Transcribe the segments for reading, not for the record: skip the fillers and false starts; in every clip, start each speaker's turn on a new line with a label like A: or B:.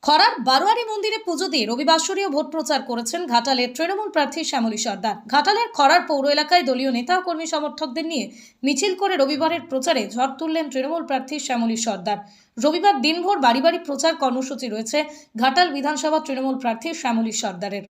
A: খরার বারোয়ারি মন্দিরে পুজো দিয়ে রবিবাসরীয় ভোট প্রচার করেছেন ঘাটালের তৃণমূল প্রার্থী শ্যামলী সর্দার। ঘাটালের খরার পৌর এলাকায় দলীয় নেতা ও কর্মী সমর্থকদের নিয়ে মিছিল করে রবিবারের প্রচারে ঝড় তুললেন তৃণমূল প্রার্থী শ্যামলী সর্দার। রবিবার দিনভর বাড়ি বাড়ি প্রচার কর্মসূচি রয়েছে ঘাটাল বিধানসভা তৃণমূল প্রার্থী শ্যামলী সর্দারের।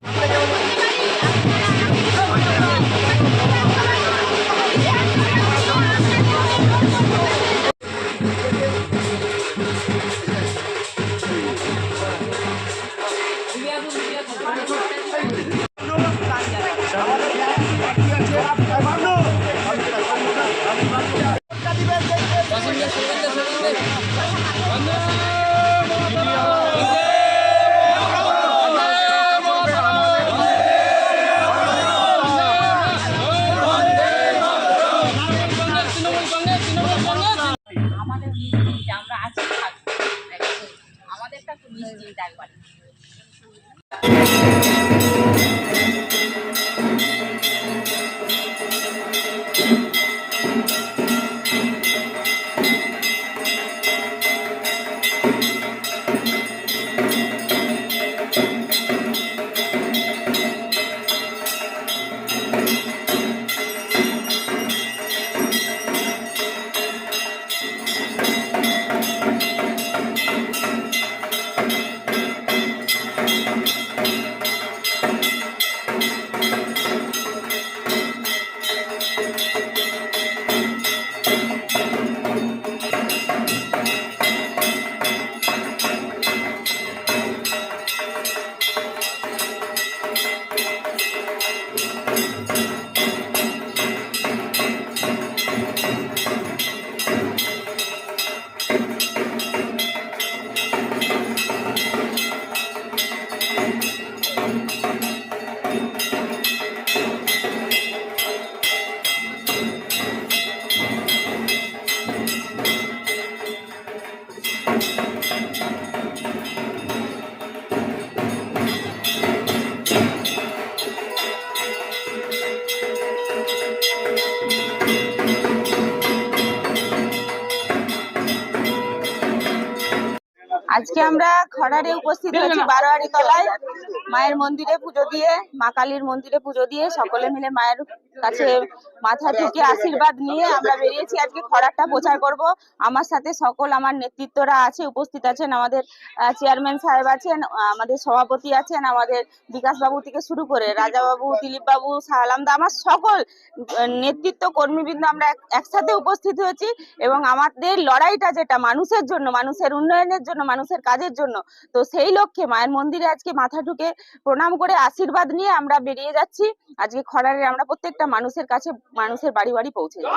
B: আমাদের নিশ্চিন্তে আমরা আছি থাকবো, আমাদেরটা একটু নিশ্চিন্তে একবার।
C: আজকে আমরা খড়ারে উপস্থিত হয়েছি বারোয়ারি তলায় মায়ের মন্দিরে পুজো দিয়ে, মা কালীর মন্দিরে পুজো দিয়ে সকলে মিলে মায়ের কাছে মাথা ঠুকে আশীর্বাদ নিয়ে আমরা বেরিয়েছি। আজকে খড়ারটা প্রচার করব। আমার সাথে সকল আমার নেতৃত্বরা আছে, উপস্থিত আছেন। আমাদের চেয়ারম্যান সাহেব আছেন, আমাদের সভাপতি আছেন, আমাদের বিকাশ বাবু থেকে শুরু করে রাজা বাবু, দিলীপ বাবু, সালামদা, আমার সকল নেতৃত্ব কর্মীবৃন্দ আমরা একসাথে উপস্থিত হয়েছি। এবং আমাদের লড়াইটা যেটা মানুষের জন্য, মানুষের উন্নয়নের জন্য, মানুষের কাজের জন্য, তো সেই লক্ষ্যে মায়ের মন্দিরে আজকে মাথা ঠুকে প্রণাম করে আশীর্বাদ নিয়ে আমরা বেরিয়ে যাচ্ছি। আজকে খড়ারে আমরা প্রত্যেকটা মানুষের কাছে, মানুষের বাড়ি বাড়ি পৌঁছে যাবো।